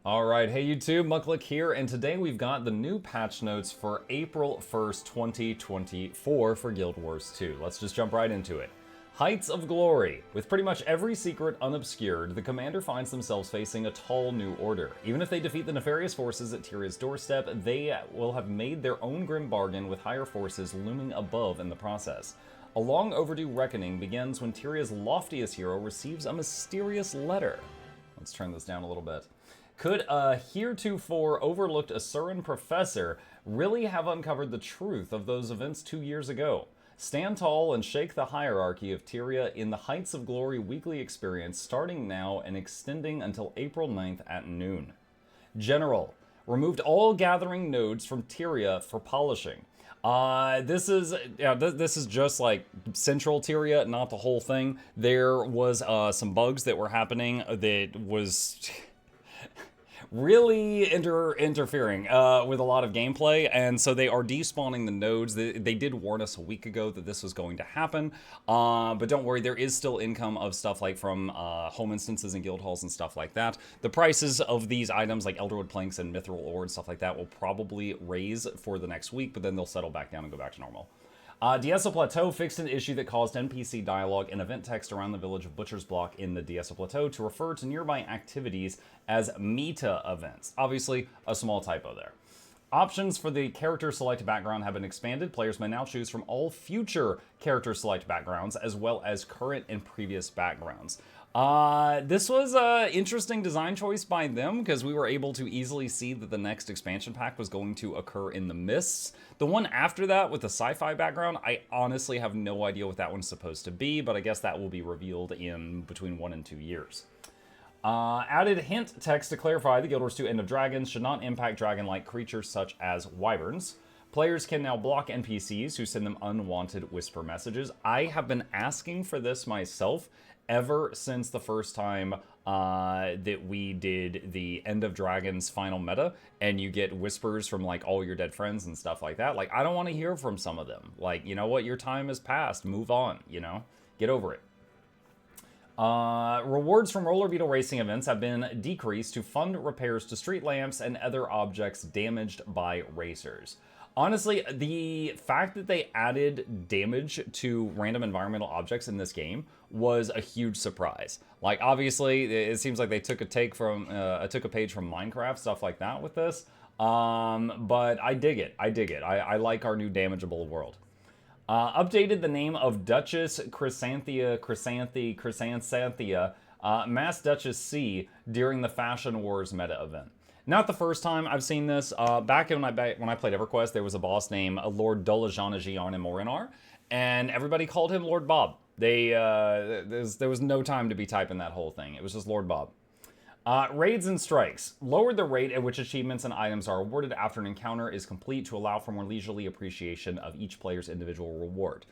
Alright, hey YouTube, Mucklick here, and today we've got the new patch notes for April 1st, 2024 for Guild Wars 2. Let's just jump right into it. Heights of Glory. With pretty much every secret unobscured, the commander finds themselves facing a tall new order. Even if they defeat the nefarious forces at Tyria's doorstep, they will have made their own grim bargain with higher forces looming above in the process. A long overdue reckoning begins when Tyria's loftiest hero receives a mysterious letter. Let's turn this down a little bit. Could a heretofore overlooked Asuran professor really have uncovered the truth of those events 2 years ago? Stand tall and shake the hierarchy of Tyria in the Heights of Glory weekly experience starting now and extending until April 9th at noon. General, removed all gathering nodes from Tyria for polishing. This is just like central Tyria, not the whole thing. There was some bugs that were happening that was really interfering with a lot of gameplay, and so they are despawning the nodes. They did warn us a week ago that this was going to happen, but don't worry, there is still income of stuff like from home instances and guild halls and stuff like that. The prices of these items like Elderwood Planks and Mithril Ore and stuff like that will probably raise for the next week, but then they'll settle back down and go back to normal. Diesa Plateau fixed an issue that caused NPC dialogue and event text around the village of Butcher's Block in the Diesa Plateau to refer to nearby activities as meta events. Obviously, a small typo there. Options for the character select background have been expanded. Players may now choose from all future character select backgrounds as well as current and previous backgrounds. This was an interesting design choice by them because we were able to easily see that the next expansion pack was going to occur in the Mists. The one after that with the sci-fi background, I honestly have no idea what that one's supposed to be, but I guess that will be revealed in between 1 and 2 years. Added hint text to clarify the Guild Wars 2 End of Dragons should not impact dragon-like creatures such as wyverns. Players can now block NPCs who send them unwanted whisper messages. I have been asking for this myself ever since the first time that we did the End of Dragons final meta, and you get whispers from like all your dead friends and stuff like that. Like, I don't want to hear from some of them. Like, you know what? Your time has passed. Move on, you know? Get over it. Rewards from roller beetle racing events have been decreased to fund repairs to street lamps and other objects damaged by racers. Honestly, the fact that they added damage to random environmental objects in this game was a huge surprise. Like, obviously, it seems like they took a page from Minecraft, stuff like that with this. But I dig it. I like our new damageable world. Updated the name of Duchess Chrysanthia, Mass Duchess C during the Fashion Wars meta event. Not the first time I've seen this. Back when I played EverQuest, there was a boss named Lord Dolajanajian and Morinar, and everybody called him Lord Bob. There was no time to be typing that whole thing. It was just Lord Bob. Raids and strikes. Lowered the rate at which achievements and items are awarded after an encounter is complete to allow for more leisurely appreciation of each player's individual reward.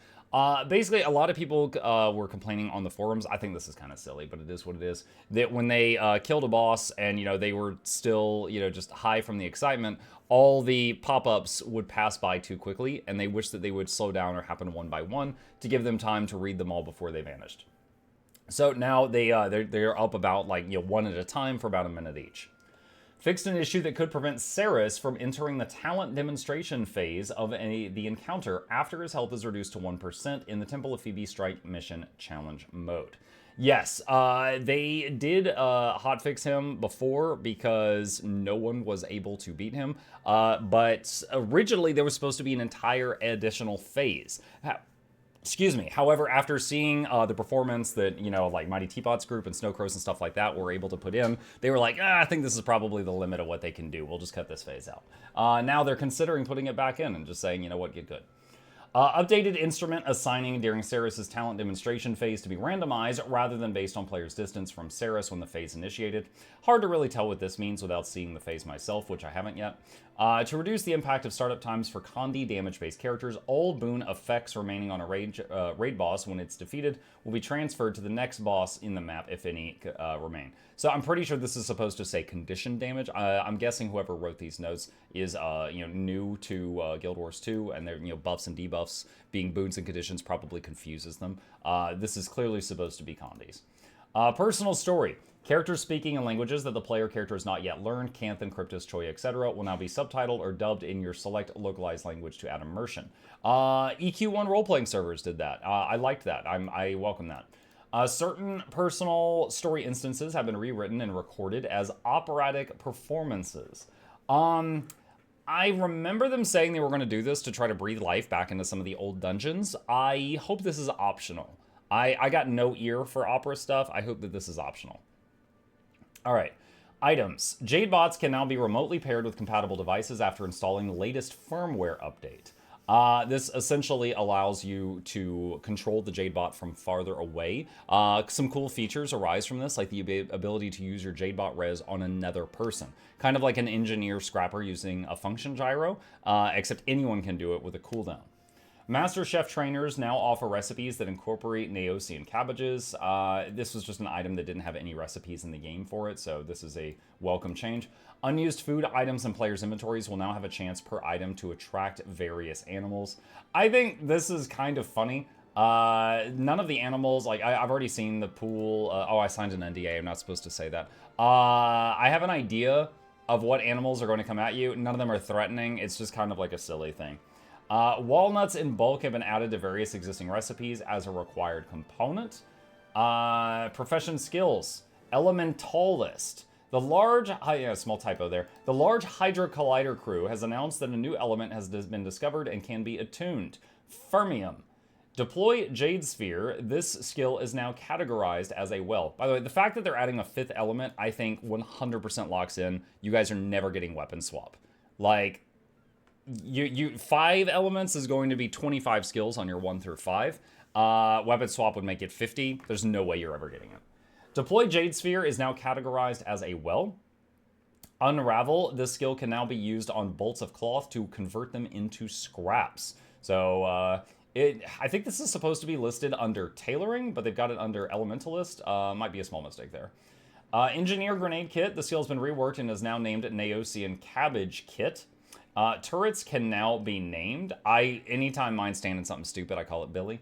Basically, a lot of people were complaining on the forums. I think this is kind of silly, but it is what it is. That when they killed a boss and, you know, they were still, you know, just high from the excitement, all the pop-ups would pass by too quickly, and they wish that they would slow down or happen one by one to give them time to read them all before they vanished. So now they're up about, like, you know, one at a time for about a minute each. Fixed an issue that could prevent Ceres from entering the talent demonstration phase of the encounter after his health is reduced to 1% in the Temple of Phoebe Strike Mission Challenge mode. Yes, they did hotfix him before because no one was able to beat him, but originally there was supposed to be an entire additional phase. Excuse me. However, after seeing the performance that, you know, like Mighty Teapot's group and Snow Crows and stuff like that were able to put in, they were like, I think this is probably the limit of what they can do. We'll just cut this phase out. Now they're considering putting it back in and just saying, you know what, get good. Updated instrument assigning during Ceres' talent demonstration phase to be randomized rather than based on players' distance from Ceres when the phase initiated. Hard to really tell what this means without seeing the phase myself, which I haven't yet. To reduce the impact of startup times for Condi damage-based characters, all boon effects remaining on a raid boss when it's defeated will be transferred to the next boss in the map, if any remain. So I'm pretty sure this is supposed to say condition damage. I'm guessing whoever wrote these notes is you know, new to Guild Wars 2, and their, you know, buffs and debuffs being boons and conditions probably confuses them. This is clearly supposed to be Condi's. Personal story. Characters speaking in languages that the player character has not yet learned, Canthan, Cryptus, Choi, etc., will now be subtitled or dubbed in your select localized language to add immersion. EQ1 role-playing servers did that. I liked that. I welcome that. Certain personal story instances have been rewritten and recorded as operatic performances. I remember them saying they were going to do this to try to breathe life back into some of the old dungeons. I hope this is optional. I got no ear for opera stuff. I hope that this is optional. All right. Items. Jade bots can now be remotely paired with compatible devices after installing the latest firmware update. This essentially allows you to control the Jade bot from farther away. Some cool features arise from this, like the ability to use your Jade bot res on another person. Kind of like an engineer scrapper using a function gyro, except anyone can do it with a cooldown. Master Chef trainers now offer recipes that incorporate Noxxi and cabbages. This was just an item that didn't have any recipes in the game for it, so this is a welcome change. Unused food items in players' inventories will now have a chance per item to attract various animals. I think this is kind of funny. None of the animals, like I've already seen the pool. I signed an NDA. I'm not supposed to say that. I have an idea of what animals are going to come at you. None of them are threatening. It's just kind of like a silly thing. Walnuts in bulk have been added to various existing recipes as a required component. Profession skills. Elementalist. The large, small typo there. The Large Hydra Collider crew has announced that a new element has been discovered and can be attuned. Fermium. Deploy Jade Sphere. This skill is now categorized as a well. By the way, the fact that they're adding a 5th element, I think 100% locks in. You guys are never getting weapon swap. Like, 5 elements is going to be 25 skills on your 1 through 5. Weapon swap would make it 50. There's no way you're ever getting it. Deploy Jade Sphere is now categorized as a well. Unravel, this skill can now be used on bolts of cloth to convert them into scraps. So, I think this is supposed to be listed under tailoring, but they've got it under elementalist. Might be a small mistake there. Engineer Grenade Kit, the skill has been reworked and is now named Noxxi and Cabbage Kit. Turrets can now be named. Anytime mine's standing something stupid, I call it Billy.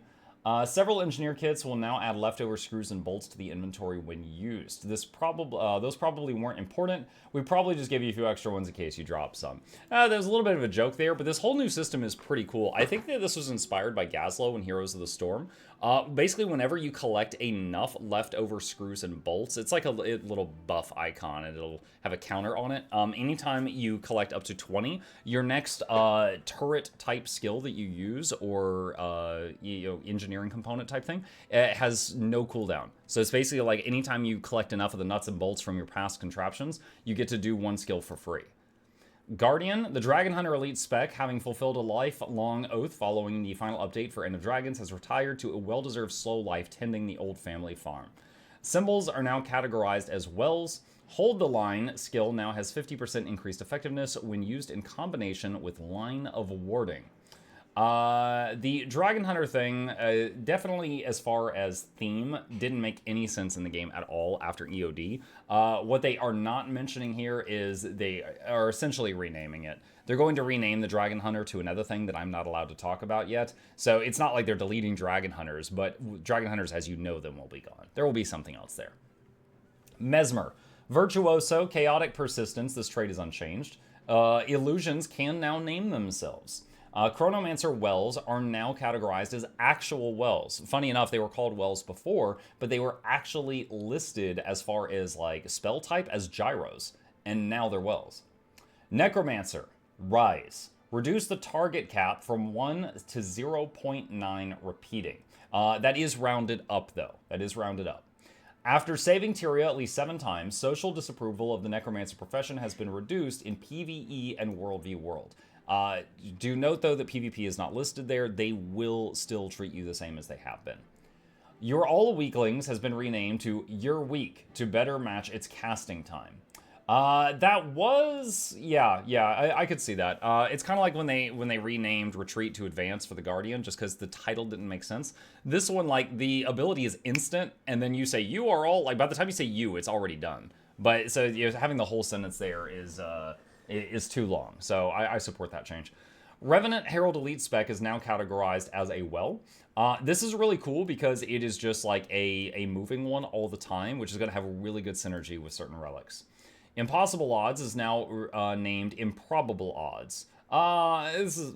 Several engineer kits will now add leftover screws and bolts to the inventory when used. Those probably weren't important. We probably just gave you a few extra ones in case you drop some. There's a little bit of a joke there, but this whole new system is pretty cool. I think that this was inspired by Gazlowe and Heroes of the Storm. Basically, whenever you collect enough leftover screws and bolts, it's like a little buff icon, and it'll have a counter on it. Anytime you collect up to 20, your next turret type skill that you use, or engineering component type thing, it has no cooldown. So it's basically like anytime you collect enough of the nuts and bolts from your past contraptions, you get to do 1 skill for free. Guardian, the Dragon Hunter Elite spec, having fulfilled a lifelong oath following the final update for End of Dragons, has retired to a well-deserved slow life tending the old family farm. Symbols are now categorized as wells. Hold the Line skill now has 50% increased effectiveness when used in combination with Line of Warding. The Dragon Hunter thing, definitely as far as theme, didn't make any sense in the game at all after EOD. What they are not mentioning here is they are essentially renaming it. They're going to rename the Dragon Hunter to another thing that I'm not allowed to talk about yet. So it's not like they're deleting Dragon Hunters, but Dragon Hunters as you know them will be gone. There will be something else there. Mesmer. Virtuoso, Chaotic Persistence, this trait is unchanged. Illusions can now name themselves. Chronomancer wells are now categorized as actual wells. Funny enough, they were called wells before, but they were actually listed as far as like spell type as gyros, and now they're wells. Necromancer, Rise. Reduce the target cap from 1 to 0.9 repeating. That is rounded up though. That is rounded up. After saving Tyria at least 7 times, social disapproval of the Necromancer profession has been reduced in PvE and World v World. Do note, though, that PvP is not listed there. They will still treat you the same as they have been. Your All Weaklings has been renamed to You're Weak to better match its casting time. That was... I could see that. It's kind of like when they renamed Retreat to Advance for the Guardian, just because the title didn't make sense. This one, like, the ability is instant, and then you say, you are all... Like, by the time you say you, it's already done. But, so, having the whole sentence there is too long, so I support that change. Revenant Herald Elite spec is now categorized as a well. This is really cool because it is just like a moving one all the time, which is going to have a really good synergy with certain relics. Impossible Odds is now named Improbable Odds. This is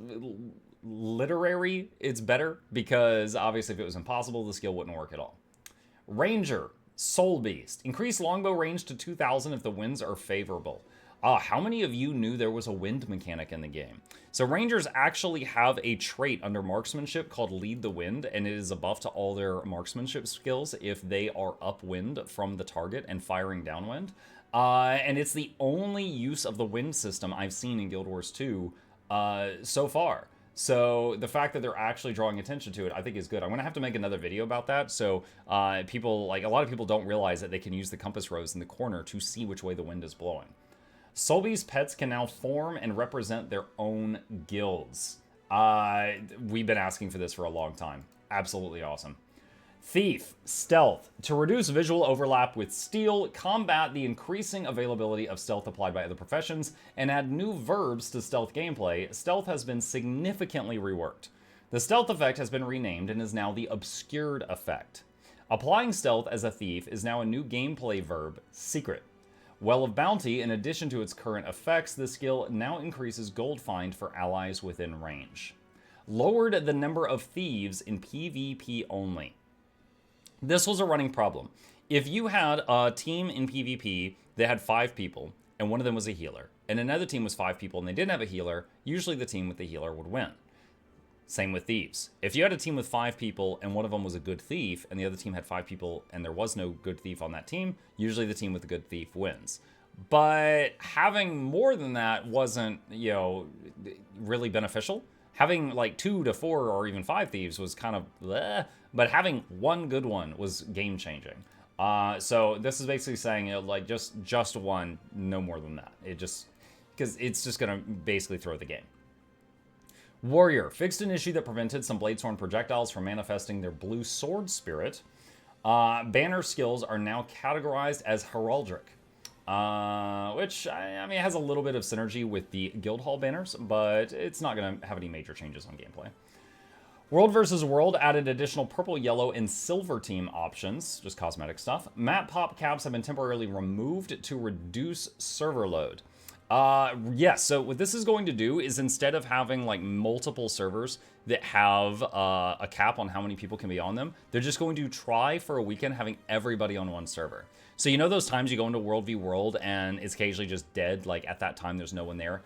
literary. It's better because obviously if it was impossible, the skill wouldn't work at all. Ranger, Soul Beast. Increase longbow range to 2,000 if the winds are favorable. How many of you knew there was a wind mechanic in the game? So Rangers actually have a trait under marksmanship called Lead the Wind, and it is a buff to all their marksmanship skills if they are upwind from the target and firing downwind. And it's the only use of the wind system I've seen in Guild Wars 2 so far. So the fact that they're actually drawing attention to it, I think is good. I'm gonna have to make another video about that. So people, like a lot of people don't realize that they can use the compass rose in the corner to see which way the wind is blowing. Soulbeast pets can now form and represent their own guilds. We've been asking for this for a long time. Absolutely awesome. Thief, Stealth. To reduce visual overlap with Steel, combat the increasing availability of stealth applied by other professions, and add new verbs to stealth gameplay, Stealth has been significantly reworked. The Stealth effect has been renamed and is now the Obscured effect. Applying Stealth as a thief is now a new gameplay verb, Secret. Well of Bounty, in addition to its current effects, the skill now increases gold find for allies within range. Lowered the number of thieves in PvP only. This was a running problem. If you had a team in PvP that had 5 people, and one of them was a healer, and another team was 5 people and they didn't have a healer, usually the team with the healer would win. Same with thieves. If you had a team with 5 people and one of them was a good thief and the other team had 5 people and there was no good thief on that team, usually the team with the good thief wins. But having more than that wasn't, really beneficial. Having like 2 to 4 or even 5 thieves was kind of bleh, but having one good one was game changing. So this is basically saying like just one, no more than that. Because it's just gonna basically throw the game. Warrior fixed an issue that prevented some Bladesworn projectiles from manifesting their blue sword spirit. Banner skills are now categorized as heraldic, which I mean it has a little bit of synergy with the Guildhall banners, but it's not going to have any major changes on gameplay. World vs. World added additional purple, yellow, and silver team options, just cosmetic stuff. Map pop caps have been temporarily removed to reduce server load. Yes, so what this is going to do is instead of having like multiple servers that have a cap on how many people can be on them, they're just going to try for a weekend having everybody on one server. So you know those times you go into World v World and it's occasionally just dead, like at that time there's no one there?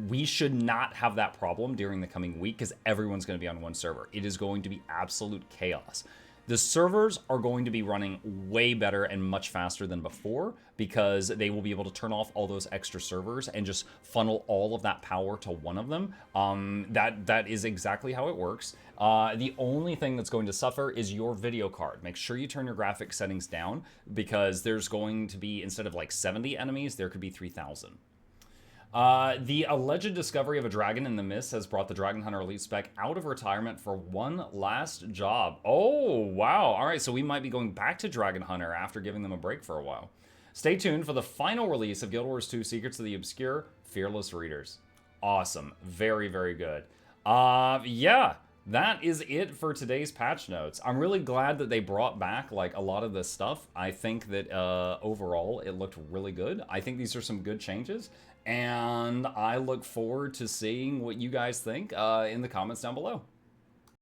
We should not have that problem during the coming week because everyone's going to be on one server. It is going to be absolute chaos. The servers are going to be running way better and much faster than before because they will be able to turn off all those extra servers and just funnel all of that power to one of them. That is exactly how it works. The only thing that's going to suffer is your video card. Make sure you turn your graphics settings down because there's going to be, instead of like 70 enemies, there could be 3,000. The alleged discovery of a dragon in the mist has brought the Dragon Hunter Elite spec out of retirement for one last job. Oh, wow. All right, so we might be going back to Dragon Hunter after giving them a break for a while. Stay tuned for the final release of Guild Wars 2 Secrets of the Obscure Fearless Readers. Awesome. Very, very good. Yeah, that is it for today's patch notes. I'm really glad that they brought back like a lot of this stuff. I think that overall it looked really good. I think these are some good changes. And I look forward to seeing what you guys think in the comments down below.